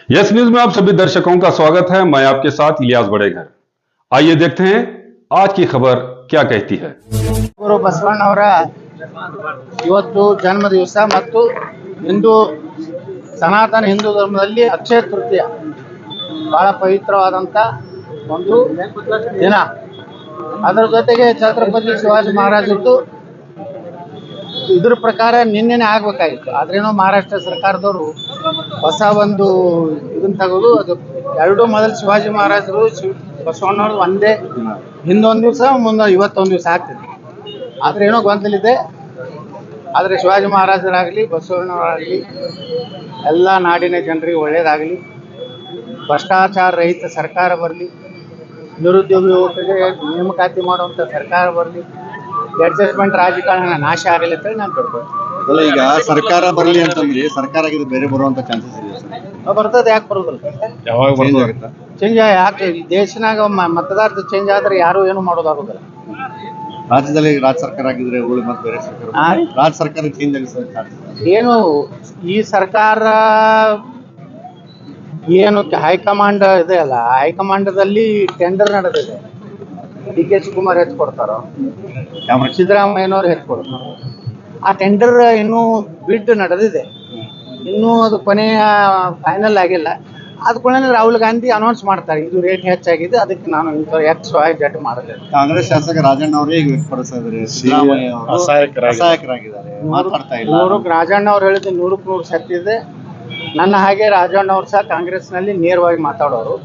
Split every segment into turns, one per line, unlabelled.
Yes news में आप सभी दर्शकों का स्वागत है। मैं आपके साथ इलियास बड़ेघर। आइए देखते हैं आज की खबर क्या कहती है।
ಗುರು ಬಸವಣ್ಣವರ ಇವತ್ತು ಜನ್ಮ ದಿವಸ ಮತ್ತು ಹಿಂದೂ ಸನಾತನ ಹಿಂದೂ ಧರ್ಮದಲ್ಲಿ ಅಕ್ಷಯ ತೃತೀಯ ಬಹಳ ಪವಿತ್ರವಾದಂಥ ಒಂದು ದಿನ. ಅದರ ಜೊತೆಗೆ ಛತ್ರಪತಿ ಶಿವಾಜಿ ಮಹಾರಾಜದ್ದು ಇದ್ರ ಪ್ರಕಾರ ನಿನ್ನೆನೆ ಆಗ್ಬೇಕಾಗಿತ್ತು. ಆದ್ರೇನೋ ಮಹಾರಾಷ್ಟ್ರ ಸರ್ಕಾರದವರು ಹೊಸ ಒಂದು ಇದನ್ನ ತಗೋದು, ಅದು ಎರಡು ಮೊದಲು ಶಿವಾಜಿ ಮಹಾರಾಜರು ಬಸವಣ್ಣವ್ರದ್ದು ಒಂದೇ ಹಿಂದೊಂದು ದಿವಸ ಮುಂದೆ ಇವತ್ತೊಂದು ದಿವಸ ಆಗ್ತದೆ. ಆದರೆ ಏನೋ ಗೊಂದಲಿದೆ. ಆದರೆ ಶಿವಾಜಿ ಮಹಾರಾಜರಾಗಲಿ ಬಸವಣ್ಣವರಾಗಲಿ ಎಲ್ಲ ನಾಡಿನ ಜನರಿಗೆ ಒಳ್ಳೆಯದಾಗಲಿ, ಭ್ರಷ್ಟಾಚಾರ ರಹಿತ ಸರ್ಕಾರ ಬರಲಿ, ನಿರುದ್ಯೋಗ ಯುವಕರಿಗೆ ನೇಮಕಾತಿ ಮಾಡುವಂಥ ಸರ್ಕಾರ ಬರಲಿ, ಅಡ್ಜಸ್ಟ್ಮೆಂಟ್ ರಾಜಕಾರಣ ನಾಶ ಆಗಲಿ ಅಂತೇಳಿ ನಾನು ಕೇಳ್ಬೋದು.
ಅಲ್ಲ, ಈಗ ಸರ್ಕಾರ ಬರಲಿ ಅಂತಂದ್ರೆ ಸರ್ಕಾರ ಆಗಿದ್ದು ಬೇರೆ ಬರುವಂತ ಚಾನ್ಸಸ್ ಇದೆ ಸರ್.
ಬರ್ತದೆ, ಯಾಕೆ ಬರೋದಿಲ್ಲ?
ಯಾವಾಗ ಬರ್ತದೆ?
ಚೇಂಜ್ ಯಾಕೆ ಈ ದೇಶನಾಗ ಮತದಾರರು ಚೇಂಜ್ ಆದ್ರೆ ಯಾರು ಏನು ಮಾಡೋದಾಗೋದಿಲ್ಲ.
ರಾಜ್ಯದಲ್ಲಿ ರಾಜ್ಯ ಸರ್ಕಾರ ಆಗಿದ್ರೆ ಉಳಿ ಮತ್ತೆ ಬೇರೆ ಸರ್ಕಾರ, ರಾಜ್ಯ ಸರ್ಕಾರ ಚೇಂಜ್ ಆಗಿ ಸರ್
ಏನು ಈ ಸರ್ಕಾರ ಏನು ಹೈಕಮಾಂಡ್ ಇದೆ ಅಲ್ಲ, ಹೈಕಮಾಂಡದಲ್ಲಿ ಟೆಂಡರ್ ನಡೆದಿದೆ. ಡಿ ಕೆ ಶಿವಕುಮಾರ್ ಹೆಚ್ಚು ಕೊಡ್ತಾರೋ, ಸಿದ್ದರಾಮಯ್ಯನವ್ರು ಹೆಚ್ಚು ಕೊಡ್ತಾರೋ. ಆ ಟೆಂಡರ್ ಇನ್ನೂ ಬಿಡ್ ನಡೆದಿದೆ, ಇನ್ನೂ ಅದು ಕೊನೆಯ ಫೈನಲ್ ಆಗಿಲ್ಲ. ಅದ ಕೂಡ ರಾಹುಲ್ ಗಾಂಧಿ ಅನೌನ್ಸ್ ಮಾಡ್ತಾರೆ, ಇದು ರೇಟ್ ಹೆಚ್ಚಾಗಿದೆ, ಅದಕ್ಕೆ ನಾನು ಇಂಥ XYZ ಮಾಡಿದೆ.
ಕಾಂಗ್ರೆಸ್ ಶಾಸಕ ರಾಜಣ್ಣ ಅವರೇ ಈಗ ವ್ಯಕ್ತಪಡಿಸಿದ್ರೆ ಸಿದ್ದರಾಮಯ್ಯ ಅಸಹಾಯಕರಾಗಿದ್ದಾರೆ, ಮಾತಾಡ್ತಾ ಇಲ್ಲ.
ರಾಜಣ್ಣ ಅವ್ರು ಹೇಳಿದ್ದು 100ಕ್ಕೆ 100 ಸತ್ಯ ಇದೆ. ನನ್ನ ಹಾಗೆ ರಾಜಣ್ಣ ಅವ್ರು ಸಹ ಕಾಂಗ್ರೆಸ್ನಲ್ಲಿ ನೇರವಾಗಿ ಮಾತಾಡೋರು.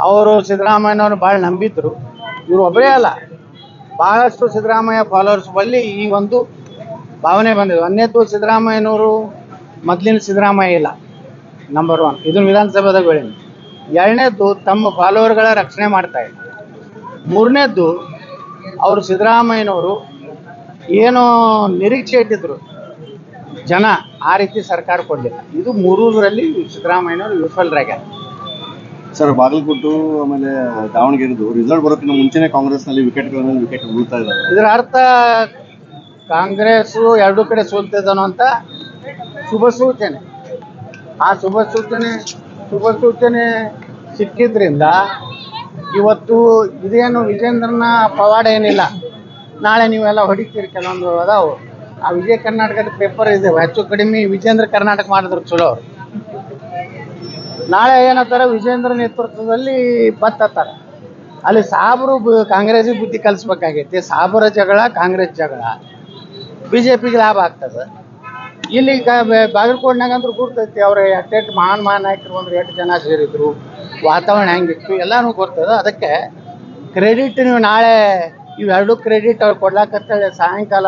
ಅವರು ಸಿದ್ದರಾಮಯ್ಯನವ್ರು ಭಾಳ ನಂಬಿದ್ರು. ಇವರು ಒಬ್ಬರೇ ಅಲ್ಲ, ಭಾಳಷ್ಟು ಸಿದ್ದರಾಮಯ್ಯ ಫಾಲೋವರ್ಸ್ ಬಳಿ ಈ ಒಂದು ಭಾವನೆ ಬಂದಿದೆ. ಒಂದನೇದು, ಸಿದ್ದರಾಮಯ್ಯನವರು ಮೊದಲಿನ ಸಿದ್ದರಾಮಯ್ಯ ಇಲ್ಲ, ನಂಬರ್ 1. ಇದನ್ನು ವಿಧಾನಸಭೆದಾಗ ಹೇಳಿನಿ. ಎರಡನೇದ್ದು, ತಮ್ಮ ಫಾಲೋವರ್ಗಳ ರಕ್ಷಣೆ ಮಾಡ್ತಾ ಇದ್ದಾರೆ. ಮೂರನೇದ್ದು, ಅವರು ಸಿದ್ದರಾಮಯ್ಯನವರು ಏನೋ ನಿರೀಕ್ಷೆ ಇಟ್ಟಿದ್ರು ಜನ, ಆ ರೀತಿ ಸರ್ಕಾರ ಕೊಡಲಿಲ್ಲ. ಇದು ಮೂರರಲ್ಲಿ ಸಿದ್ದರಾಮಯ್ಯನವರು ವಿಫಲರಾಗ್ಯಾರ.
ಸರ್, ಬಾಗಲಕೋಟು ಆಮೇಲೆ ದಾವಣಗೆರೆದು ರಿಸಲ್ಟ್ ಬರೋಕ್ಕಿಂತ ಮುಂಚೆನೆ ಕಾಂಗ್ರೆಸ್ನಲ್ಲಿ ವಿಕೆಟ್ ಬೀಳ್ತಾ ಇದ್ದಾರೆ.
ಇದರ ಅರ್ಥ ಕಾಂಗ್ರೆಸ್ ಎರಡೂ ಕಡೆ ಸೋಲ್ತಿದ್ದಾನೋ ಅಂತ ಶುಭ ಸೂಚನೆ. ಆ ಶುಭ ಸೂಚನೆ ಸಿಕ್ಕಿದ್ರಿಂದ ಇವತ್ತು ಇದೇನು ವಿಜೇಂದ್ರನ ಪವಾಡ ಏನಿಲ್ಲ. ನಾಳೆ ನೀವೆಲ್ಲ ಹೊಡಿತೀರಿ, ಕೆಲವೊಂದು ಅದಾವು. ಆ ವಿಜಯ ಕರ್ನಾಟಕದ ಪೇಪರ್ ಇದೆ, ಹೆಚ್ಚು ಕಡಿಮೆ ವಿಜೇಂದ್ರ ಕರ್ನಾಟಕ ಮಾಡಿದ್ರು ಚಲೋ. ನಾಳೆ ಏನಂತಾರೆ, ವಿಜೇಂದ್ರ ನೇತೃತ್ವದಲ್ಲಿ ಬತ್ತಾರೆ. ಅಲ್ಲಿ ಸಾಬರು ಕಾಂಗ್ರೆಸ್ಗೆ ಬುದ್ಧಿ ಕಲಿಸ್ಬೇಕಾಗೈತಿ. ಸಾಬರ ಜಗಳ, ಕಾಂಗ್ರೆಸ್ ಜಗಳ, BJPಗೆ ಲಾಭ ಆಗ್ತದೆ. ಇಲ್ಲಿ ಬಾಗಲಕೋಟ್ನಾಗ ಅಂದ್ರೆ ಗುರ್ತೈತಿ, ಅವ್ರ ಎಷ್ಟೆಷ್ಟು ಮಹಾನ್ ನಾಯಕರು ಅಂದ್ರೆ 8 ಜನ ಸೇರಿದ್ರು, ವಾತಾವರಣ ಹೆಂಗಿತ್ತು ಎಲ್ಲನೂ ಗೊತ್ತದ. ಅದಕ್ಕೆ ಕ್ರೆಡಿಟ್ ನೀವು ನಾಳೆ ಇವೆರಡು ಕ್ರೆಡಿಟ್ ಅವ್ರು ಕೊಡ್ಲಾಕತ್ತೇಳಿ ಸಾಯಂಕಾಲ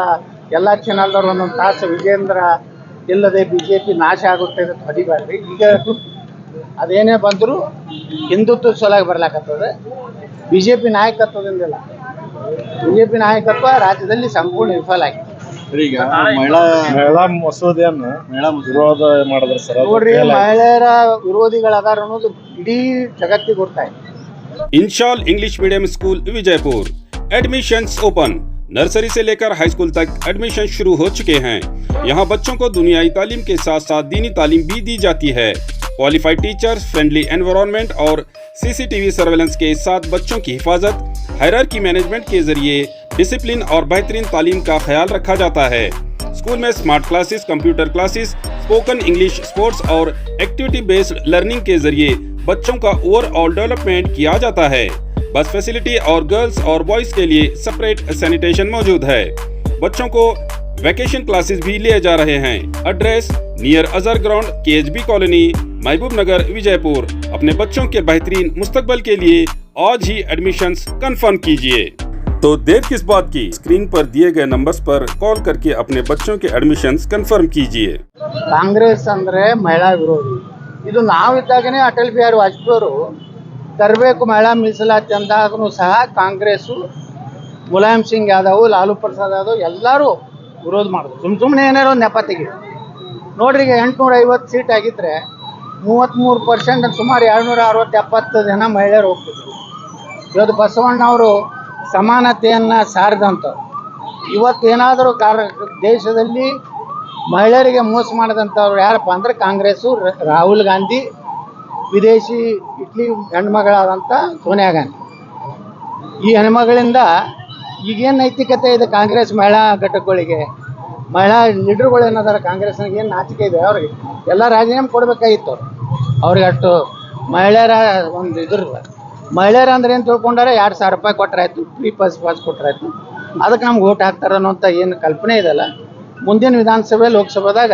ಎಲ್ಲ ಚಾನಲ್ದವ್ರು ಒಂದೊಂದು ತಾಸು ವಿಜೇಂದ್ರ ಇಲ್ಲದೆ BJP ನಾಶ ಆಗುತ್ತೆ ಅಂತ ಹೊಡಿಬೇಡ್ರಿ. ಈಗ ಅದೇನೇ ಬಂದರೂ ಹಿಂದುತ್ವ ಸೊಲಾಗಿ ಬರ್ಲಾಕತ್ತದ. BJP ನಾಯಕತ್ವದಿಂದಿಲ್ಲ, BJP ನಾಯಕತ್ವ ರಾಜ್ಯದಲ್ಲಿ ಸಂಪೂರ್ಣ ವಿಫಲ ಆಗಿದೆ.
ಈಗ ಮಹಿಳಾ ಮಸೂದೆಯನ್ನು ವಿರೋಧ ಮಾಡಿದ್ರೆ ಸರ್,
ನೋಡ್ರಿ, ಮಹಿಳೆಯರ ವಿರೋಧಿಗಳದಾರ ಅನ್ನೋದು ಇಡೀ ಜಗತ್ತಿಗೆ ಗೊತ್ತಾಯ್ತು.
Inshal English medium school Vijaypur admissions open. Nursery से लेकर हाई स्कूल तक एडमिशन शुरू हो चुके हैं। यहाँ बच्चों को दुनियाई तालीम के साथ साथ दीनी तालीम भी दी जाती है। क्वालिफाइड टीचर्स, फ्रेंडली एनवायरनमेंट और CCTV सर्वेलेंस के साथ बच्चों की हिफाजत, हायरार्की मैनेजमेंट के जरिए डिसिप्लिन और बेहतरीन तालीम का ख्याल रखा जाता है। स्कूल में smart classes, computer classes, spoken English, sports और एक्टिविटी बेस्ड लर्निंग के जरिए बच्चों का ओवरऑल डेवलपमेंट किया जाता है। बस फैसिलिटी और गर्ल्स और बॉयज के लिए सेपरेट सैनिटेशन मौजूद है। बच्चों को वैकेशन क्लासेस भी लिए जा रहे हैं। Address near Azhar ground, KHB colony, महबूब नगर, विजयपुर। अपने बच्चों के बेहतरीन मुस्तकबल के लिए आज ही एडमिशन्स कंफर्म कीजिए। तो देर किस बात की, स्क्रीन पर दिए गए नंबर्स पर कॉल करके अपने बच्चों के एडमिशन्स कंफर्म कीजिए।
ಕಾಂಗ್ರೆಸ್ ಅಂದ್ರೆ ಮಹಿಳಾ ವಿರೋಧಿ. ಇದು ನಾವಿದ್ದಾಗನೇ ಅಟಲ್ ಬಿಹಾರಿ ವಾಜಪೇಯಿ ಅವರು ತರಬೇಕು ಮಹಿಳಾ ಮೀಸಲಾತಿ ಅಂದಾಗೂ ಸಹ ಕಾಂಗ್ರೆಸ್ಸು, ಮುಲಾಯಂ ಸಿಂಗ್ ಯಾದವ್, ಲಾಲು ಪ್ರಸಾದ್ ಯಾದವ್ ಎಲ್ಲರೂ ವಿರೋಧ ಮಾಡಿದ್ರು. ಸುಮ್ಮನೆ ಏನಾರು ನೆಪ ತೆಗಿ. ನೋಡ್ರಿ, ಈಗ 850 ಸೀಟ್ ಆಗಿದ್ರೆ 33%, ಸುಮಾರು 260-70 ಜನ ಮಹಿಳೆಯರು ಹೋಗ್ತಿದ್ರು. ಇವತ್ತು ಬಸವಣ್ಣವರು ಸಮಾನತೆಯನ್ನು ಸಾರಿದಂಥವ್ರು. ಇವತ್ತೇನಾದರೂ ದೇಶದಲ್ಲಿ ಮಹಿಳೆಯರಿಗೆ ಮೋಸ ಮಾಡಿದಂಥವ್ರು ಯಾರಪ್ಪ ಅಂದರೆ ಕಾಂಗ್ರೆಸ್ಸು, ರಾಹುಲ್ ಗಾಂಧಿ ವಿದೇಶಿ ಇಟ್ಲಿ ಹೆಣ್ಮಗಳಾದಂಥ ಸೋನಿಯಾ ಗಾಂಧಿ. ಈ ಹೆಣ್ಮಗಳಿಂದ ಈಗೇನು ನೈತಿಕತೆ ಇದೆ ಕಾಂಗ್ರೆಸ್ ಮಹಿಳಾ ಘಟಕಗಳಿಗೆ, ಮಹಿಳಾ ಲೀಡರ್ಗಳು ಏನಾದಾರ ಕಾಂಗ್ರೆಸ್ನಾಗ ಏನು ನಾಚಿಕೆ ಇದೆ ಅವ್ರಿಗೆ ಎಲ್ಲ ರಾಜೀನಾಮೆ ಕೊಡಬೇಕಾಗಿತ್ತು. ಅವ್ರಿಗೆ ಅಷ್ಟು ಮಹಿಳೆಯರ ಒಂದು ಇದ್ರಲ್ಲ, ಮಹಿಳೆಯರ ಅಂದ್ರೆ ಏನು ತಿಳ್ಕೊಂಡಾರೆ 2,000 ರೂಪಾಯಿ ಕೊಟ್ಟರಾಯ್ತು, ಫ್ರೀ ಪಾಸ್ ಕೊಟ್ಟರಾಯ್ತು, ಅದಕ್ಕೆ ನಮ್ಗೆ ಓಟ್ ಹಾಕ್ತಾರೆ ಅನ್ನೋಂಥ ಏನು ಕಲ್ಪನೆ ಇದೆಯಲ್ಲ, ಮುಂದಿನ ವಿಧಾನಸಭೆ ಲೋಕಸಭೆದಾಗ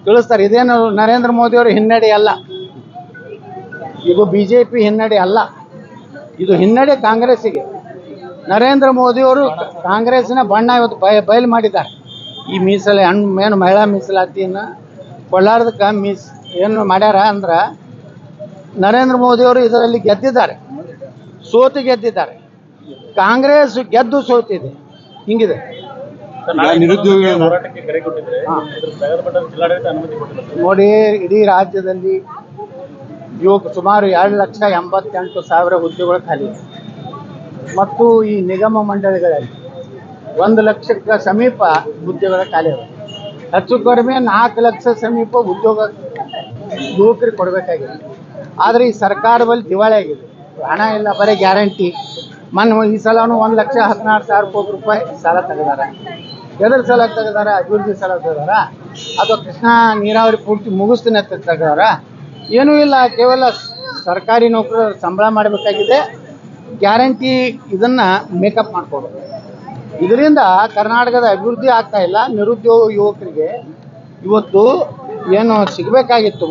ತಿಳಿಸ್ತಾರೆ. ಇದೇನು ನರೇಂದ್ರ ಮೋದಿಯವರು ಹಿನ್ನಡೆ ಅಲ್ಲ, ಇದು BJP ಹಿನ್ನಡೆ ಅಲ್ಲ, ಇದು ಹಿನ್ನಡೆ ಕಾಂಗ್ರೆಸ್ಸಿಗೆ. ನರೇಂದ್ರ ಮೋದಿಯವರು ಕಾಂಗ್ರೆಸ್ಸಿನ ಬಣ್ಣ ಇವತ್ತು ಬಯಲು ಮಾಡಿದ್ದಾರೆ. ಈ ಏನು ಮಹಿಳಾ ಮೀಸಲಾತಿಯನ್ನು ಕೊಳ್ಳಾರ್ದಕ್ಕೆ ಏನು ಮಾಡ್ಯಾರ ಅಂದ್ರೆ ನರೇಂದ್ರ ಮೋದಿಯವರು ಇದರಲ್ಲಿ ಗೆದ್ದಿದ್ದಾರೆ, ಸೋತು ಗೆದ್ದಿದ್ದಾರೆ. ಕಾಂಗ್ರೆಸ್ ಗೆದ್ದು ಸೋತಿದೆ, ಹಿಂಗಿದೆ. ನೋಡಿ, ಇಡೀ ರಾಜ್ಯದಲ್ಲಿ ಸುಮಾರು 2,88,000 ಹುದ್ದೆಗಳು ಖಾಲಿ ಇದೆ. ಮತ್ತು ಈ ನಿಗಮ ಮಂಡಳಿಗಳಲ್ಲಿ 1 ಲಕ್ಷಕ್ಕೆ ಸಮೀಪ ಹುದ್ದೆಗಳ ಖಾಲಿ ಇದೆ. ಹೆಚ್ಚು ಕಡಿಮೆ 4 ಲಕ್ಷ ಸಮೀಪ ಉದ್ಯೋಗ ಯುವಕರಿಗೆ ಕೊಡಬೇಕಾಗಿದೆ. ಆದರೆ ಈ ಸರ್ಕಾರ ಬಳಿ ದಿವಾಳಿ ಆಗಿದೆ, ಹಣ ಇಲ್ಲ, ಬರೀ ಗ್ಯಾರಂಟಿ. ಈ ಸಲನೂ 1,16,000 ಕೋಟಿ ರೂಪಾಯಿ ಸಾಲ ತೆಗೆದಾರ. ಎದ್ರ ಸಾಲ ತೆಗೆದಾರ? ಅಭಿವೃದ್ಧಿ ಸಾಲ ತೆಗೆದಾರ ಅಥವಾ ಕೃಷ್ಣಾ ನೀರಾವರಿ ಪೂರ್ತಿ ಮುಗಿಸ್ತೀನಿ ಅಂತ ತೆಗೆದಾರ? ಏನೂ ಇಲ್ಲ, ಕೇವಲ ಸರ್ಕಾರಿ ನೌಕರರು ಸಂಬಳ ಮಾಡಬೇಕಾಗಿದೆ, ಗ್ಯಾರಂಟಿ ಇದನ್ನು ಮೇಕಪ್ ಮಾಡ್ಕೊಡೋದು. ಇದರಿಂದ ಕರ್ನಾಟಕದ ಅಭಿವೃದ್ಧಿ ಆಗ್ತಾ ಇಲ್ಲ. ನಿರುದ್ಯೋಗ ಯುವಕರಿಗೆ ಇವತ್ತು ಏನು ಸಿಗಬೇಕಾಗಿತ್ತು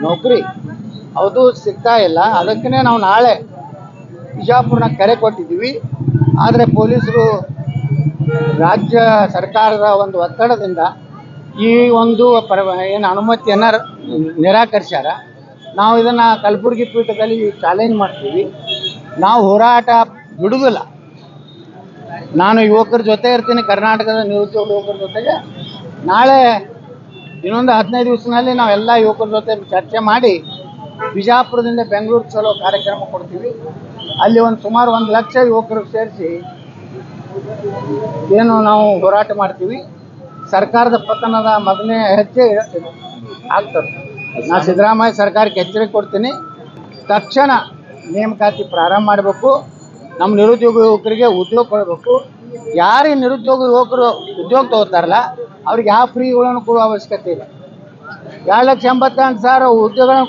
ನೌಕರಿ, ಅದು ಸಿಗ್ತಾ ಇಲ್ಲ. ಅದಕ್ಕೇ ನಾವು ನಾಳೆ ಬಿಜಾಪುರನ ಕರೆ ಕೊಟ್ಟಿದ್ದೀವಿ. ಆದರೆ ಪೊಲೀಸರು ರಾಜ್ಯ ಸರ್ಕಾರದ ಒಂದು ಒತ್ತಡದಿಂದ ಈ ಒಂದು ಏನು ಅನುಮತಿಯನ್ನು ನಿರಾಕರಿಸ್ಯಾರ. ನಾವು ಇದನ್ನು ಕಲಬುರಗಿ ಪೀಠದಲ್ಲಿ ಚಾಲೆಂಜ್ ಮಾಡ್ತೀವಿ. ನಾವು ಹೋರಾಟ ಬಿಡುವುದಿಲ್ಲ. ನಾನು ಯುವಕರ ಜೊತೆ ಇರ್ತೀನಿ, ಕರ್ನಾಟಕದ ನಿರುದ್ಯೋಗ ಯುವಕರ ಜೊತೆಗೆ. ನಾಳೆ ಇನ್ನೊಂದು 15 ದಿವಸದಲ್ಲಿ ನಾವೆಲ್ಲ ಯುವಕರ ಜೊತೆ ಚರ್ಚೆ ಮಾಡಿ ಬಿಜಾಪುರದಿಂದ ಬೆಂಗಳೂರು ಚಲೋ ಕಾರ್ಯಕ್ರಮ ಕೊಡ್ತೀವಿ. ಅಲ್ಲಿ ಸುಮಾರು 1 ಲಕ್ಷ ಯುವಕರು ಸೇರಿಸಿ ಏನು ನಾವು ಹೋರಾಟ ಮಾಡ್ತೀವಿ. ಸರ್ಕಾರದ ಪತನದ ಮೊದಲನೇ ಹೆಜ್ಜೆ ಆಗ್ತದೆ. ನಾನು ಸಿದ್ದರಾಮಯ್ಯ ಸರ್ಕಾರಕ್ಕೆ ಎಚ್ಚರಿಕೆ ಕೊಡ್ತೀನಿ, ತಕ್ಷಣ ನೇಮಕಾತಿ ಪ್ರಾರಂಭ ಮಾಡಬೇಕು. ನಮ್ಮ ನಿರುದ್ಯೋಗ ಯುವಕರಿಗೆ ಉದ್ಯೋಗ ಕೊಡಬೇಕು. ಯಾರು ನಿರುದ್ಯೋಗ ಯುವಕರು ಉದ್ಯೋಗ ತಗೋತಾರಲ್ಲ ಅವ್ರಿಗೆ ಯಾವ ಫ್ರೀಗಳನ್ನು ಕೊಡುವ ಅವಶ್ಯಕತೆ ಇಲ್ಲ. 2,88,000 ಉದ್ಯೋಗಗಳನ್ನು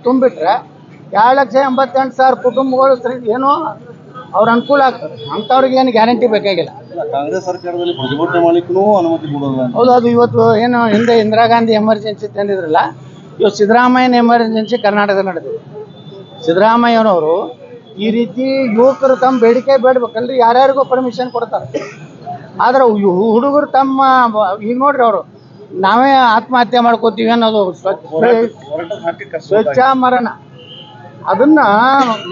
ತುಂಬಿಟ್ರೆ 2,88,000 ಕುಟುಂಬಗಳು ಏನೋ ಅವ್ರ ಅನುಕೂಲ ಆಗ್ತದೆ. ಅಂಥವ್ರಿಗೆ ಏನು ಗ್ಯಾರಂಟಿ ಬೇಕಾಗಿಲ್ಲ.
ಕಾಂಗ್ರೆಸ್ ಸರ್ಕಾರದಲ್ಲಿ ಪ್ರತಿಭಟನೆ ಮಾಡಲಿಕ್ಕೂ ಅನುಮತಿ ಕೊಡೋಲ್ಲ.
ಹೌದು, ಅದು ಇವತ್ತು ಏನು ಹಿಂದೆ ಇಂದಿರಾ ಗಾಂಧಿ ಎಮರ್ಜೆನ್ಸಿ ತಂದಿದ್ರಲ್ಲ, ಇವತ್ತು ಸಿದ್ದರಾಮಯ್ಯನ ಎಮರ್ಜೆನ್ಸಿ ಕರ್ನಾಟಕದ ನಡೆದಿದೆ. ಸಿದ್ದರಾಮಯ್ಯನವರು ಈ ರೀತಿ ಯುವಕರು ತಮ್ಮ ಬೇಡಿಕೆ ಬೇಡಬೇಕಲ್ರಿ, ಯಾರ್ಯಾರಿಗೂ ಪರ್ಮಿಷನ್ ಕೊಡ್ತಾರೆ. ಆದ್ರೆ ಹುಡುಗರು ತಮ್ಮ ಈಗ ನೋಡ್ರಿ, ಅವರು ನಾವೇ ಆತ್ಮಹತ್ಯೆ ಮಾಡ್ಕೋತೀವಿ ಅನ್ನೋದು ಸ್ವಚ್ಛ ಮರಣ ಅದನ್ನ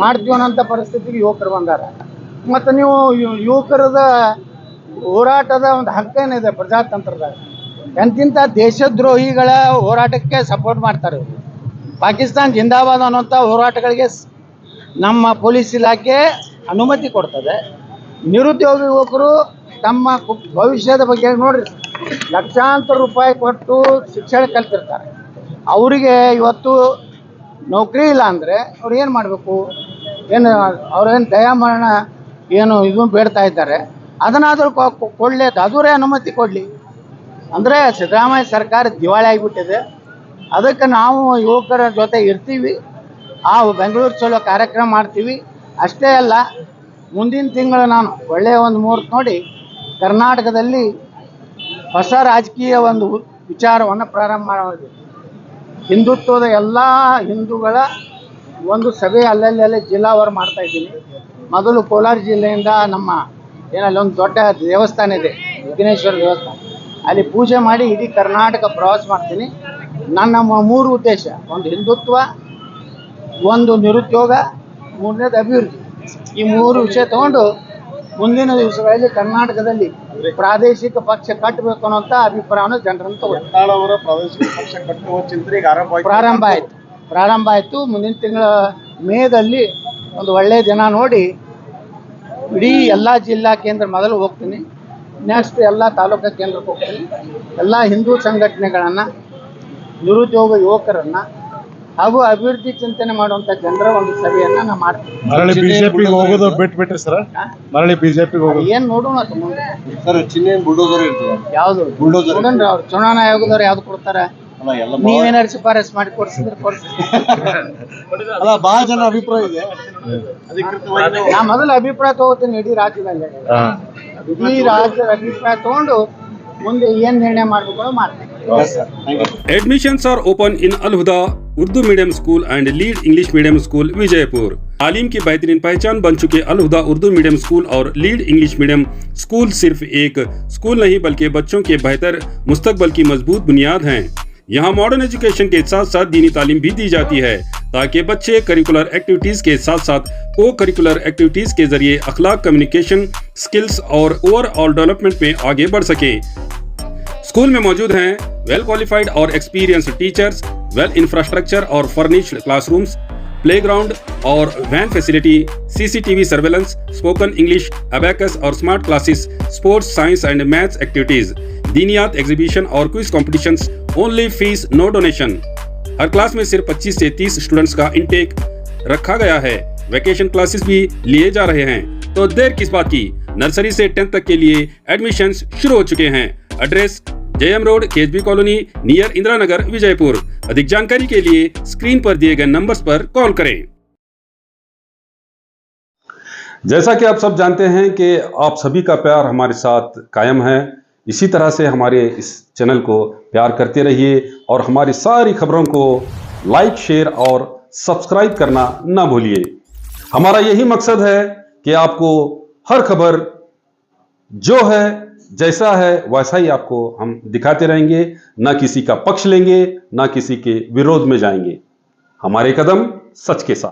ಮಾಡ್ತೀವಿ ಅನ್ನೋಂಥ ಪರಿಸ್ಥಿತಿಗೆ ಯುವಕರು ಬಂದಾರ. ಮತ್ತು ನೀವು ಯುವಕರದ ಹೋರಾಟದ ಒಂದು ಹಕ್ಕೇನಿದೆ ಪ್ರಜಾತಂತ್ರದಾಗ, ಎಂತಿಂಥ ದೇಶದ್ರೋಹಿಗಳ ಹೋರಾಟಕ್ಕೆ ಸಪೋರ್ಟ್ ಮಾಡ್ತಾರೆ. ಪಾಕಿಸ್ತಾನ ಜಿಂದಾಬಾದ್ ಅನ್ನೋಂಥ ಹೋರಾಟಗಳಿಗೆ ನಮ್ಮ ಪೊಲೀಸ್ ಇಲಾಖೆ ಅನುಮತಿ ಕೊಡ್ತದೆ. ನಿರುದ್ಯೋಗ ಯುವಕರು ತಮ್ಮ ಭವಿಷ್ಯದ ಬಗ್ಗೆ ನೋಡ್ರಿ, ಲಕ್ಷಾಂತರ ರೂಪಾಯಿ ಕೊಟ್ಟು ಶಿಕ್ಷಣ ಕಲ್ತಿರ್ತಾರೆ. ಅವರಿಗೆ ಇವತ್ತು ನೌಕರಿ ಇಲ್ಲ ಅಂದರೆ ಅವ್ರು ಏನು ಮಾಡಬೇಕು? ಏನು ಅವ್ರೇನು ದಯಾಮರಣ ಏನು ಇದು ಬೇಡ್ತಾ ಇದ್ದಾರೆ, ಅದನ್ನಾದರೂ ಕೊಡಲಿ, ಅದರೇ ಅನುಮತಿ ಕೊಡಲಿ. ಅಂದರೆ ಸಿದ್ದರಾಮಯ್ಯ ಸರ್ಕಾರ ದಿವಾಳಿ ಆಗಿಬಿಟ್ಟಿದೆ. ಅದಕ್ಕೆ ನಾವು ಯುವಕರ ಜೊತೆ ಇರ್ತೀವಿ. ಬೆಂಗಳೂರು ಚಲೋ ಕಾರ್ಯಕ್ರಮ ಮಾಡ್ತೀವಿ. ಅಷ್ಟೇ ಅಲ್ಲ, ಮುಂದಿನ ತಿಂಗಳು ನಾನು ಒಳ್ಳೆಯ ಒಂದು ಮುಹೂರ್ತ ನೋಡಿ ಕರ್ನಾಟಕದಲ್ಲಿ ಹೊಸ ರಾಜಕೀಯ ಒಂದು ವಿಚಾರವನ್ನು ಪ್ರಾರಂಭ ಮಾಡೋದು. ಹಿಂದುತ್ವದ ಎಲ್ಲ ಹಿಂದೂಗಳ ಒಂದು ಸಭೆ ಅಲ್ಲಲ್ಲಿ ಜಿಲ್ಲಾವಾರು ಮಾಡ್ತಾ ಇದ್ದೀನಿ. ಮೊದಲು ಕೋಲಾರ ಜಿಲ್ಲೆಯಿಂದ ನಮ್ಮ ಏನಲ್ಲಿ ಒಂದು ದೊಡ್ಡ ದೇವಸ್ಥಾನ ಇದೆ, ವಿಘ್ನೇಶ್ವರ ದೇವಸ್ಥಾನ, ಅಲ್ಲಿ ಪೂಜೆ ಮಾಡಿ ಇಡೀ ಕರ್ನಾಟಕ ಪ್ರವಾಸ ಮಾಡ್ತೀನಿ. ನನ್ನ 3 ಉದ್ದೇಶ: ಒಂದು ಹಿಂದುತ್ವ, ಒಂದು ನಿರುದ್ಯೋಗ, 3ನೇದು ಅಭಿವೃದ್ಧಿ. ಈ 3 ವಿಷಯ ತಗೊಂಡು ಮುಂದಿನ ದಿವಸಗಳಲ್ಲಿ ಕರ್ನಾಟಕದಲ್ಲಿ ಪ್ರಾದೇಶಿಕ ಪಕ್ಷ ಕಟ್ಟಬೇಕು ಅನ್ನೋಂಥ ಅಭಿಪ್ರಾಯವನ್ನು ಜನರನ್ನು ತಗೊಂಡು
ಪ್ರಾದೇಶಿಕ ಪಕ್ಷ ಕಟ್ಟುವ ಚಿಂತನೆ
ಪ್ರಾರಂಭ ಆಯಿತು. ಮುಂದಿನ ತಿಂಗಳ ಮೇದಲ್ಲಿ ಒಂದು ಒಳ್ಳೆಯ ದಿನ ನೋಡಿ ಇಡೀ ಎಲ್ಲ ಜಿಲ್ಲಾ ಕೇಂದ್ರ ಮೊದಲು ಹೋಗ್ತೀನಿ. ನೆಕ್ಸ್ಟ್ ಎಲ್ಲ ತಾಲೂಕಾ ಕೇಂದ್ರಕ್ಕೆ ಹೋಗ್ತೀನಿ. ಎಲ್ಲ ಹಿಂದೂ ಸಂಘಟನೆಗಳನ್ನು, ನಿರುದ್ಯೋಗ ಯುವಕರನ್ನು ಹಾಗೂ ಅಭಿವೃದ್ಧಿ ಚಿಂತನೆ ಮಾಡುವಂತ ಜನರ ಒಂದು ಸಭೆಯನ್ನ ನಾ ಮಾಡ್ತೀನಿ.
ಮರಳಿ ಬಿಜೆಪಿಗೆ ಹೋಗೋದು ಬಿಟ್ಬಿಟ್ರಿ ಸರ್, ಮರಳಿ ಬಿಜೆಪಿಗೆ ಹೋಗೋದು
ಏನ್ ನೋಡೋಣ ಅಂತ ಮುಂದೆ.
ಸರ್ ಚಿಹ್ನೆ ಬುಲ್ಡೋಸರ್ ಇರ್ತದೆ.
ಯಾವ್ದು
ಬುಲ್ಡೋಸರ್
ನೋಡೋಣ್ರಿ, ಅವ್ರು ಚುನಾವಣಾ ಆಯೋಗದವ್ರು ಯಾವ್ದು ಕೊಡ್ತಾರ,
ಅಲ್ಲ ಎಲ್ಲ
ನೀವೇನಾರು ಶಿಫಾರಸ್ ಮಾಡಿ ಕೊಡ್ಸಿದ್ರೆ ಕೊಡ್ಸಿ.
ಅಲ್ಲ ಬಹಳ ಜನ ಅಭಿಪ್ರಾಯ ಇದೆ.
ನಾ ಮೊದಲು ಅಭಿಪ್ರಾಯ ತಗೋತೀನಿ ಇಡೀ ರಾಜ್ಯದಲ್ಲಿ. ಇಡೀ ರಾಜ್ಯದ ಅಭಿಪ್ರಾಯ ತಗೊಂಡು ಮುಂದೆ ಏನ್ ನಿರ್ಣಯ ಮಾಡ್ಬೇಕು ಮಾಡ್ತೀನಿ.
Yes, sir. Thank you.
Admissions are open in Al-Huda Urdu medium school and lead English medium school Vijaypur. तालीम की बेहतरीन पहचान बन चुके अल-हुदा उर्दू मीडियम स्कूल और लीड इंग्लिश मीडियम स्कूल सिर्फ एक स्कूल नहीं बल्कि बच्चों के बेहतर मुस्तकबल की मजबूत बुनियाद हैं। यहाँ मॉडर्न एजुकेशन के साथ साथ दीनी तालीम भी दी जाती है ताकि बच्चे करिकुलर एक्टिविटीज के साथ साथ को करिकुलर एक्टिविटीज के जरिए अखलाक, कम्युनिकेशन स्किल्स और ओवरऑल डेवलपमेंट में आगे बढ़ सके। स्कूल में मौजूद हैं वेल क्वालिफाइड और एक्सपीरियंस्ड टीचर्स, वेल इंफ्रास्ट्रक्चर और फर्निश्ड क्लासरूम्स, प्लेग्राउंड और van facility, CCTV surveillance, spoken English, abacus और smart classes, sports, science and maths activities, दीनियात एग्जीबिशन और quiz competitions, only fees no donation. हर क्लास में सिर्फ 25 से 30 स्टूडेंट्स का इनटेक रखा गया है। वैकेशन क्लासेस भी लिए जा रहे हैं, तो देर किस बात की, नर्सरी से 10th तक के लिए एडमिशंस शुरू हो चुके हैं। Address JM road, KSB colony, near Indira Nagar, Vijaypur. अधिक जानकारी के लिए स्क्रीन पर दिए गए नंबर्स पर कॉल करें। जैसा कि आप सब जानते हैं कि आप सभी का प्यार हमारे साथ कायम है, इसी तरह से हमारे इस चैनल को प्यार करते रहिए और हमारी सारी खबरों को लाइक, शेयर और सब्सक्राइब करना ना भूलिए। हमारा यही मकसद है कि आपको हर खबर जो है जैसा है वैसा ही आपको हम दिखाते रहेंगे, ना किसी का पक्ष लेंगे, ना किसी के विरोध में जाएंगे। हमारे कदम सच के साथ।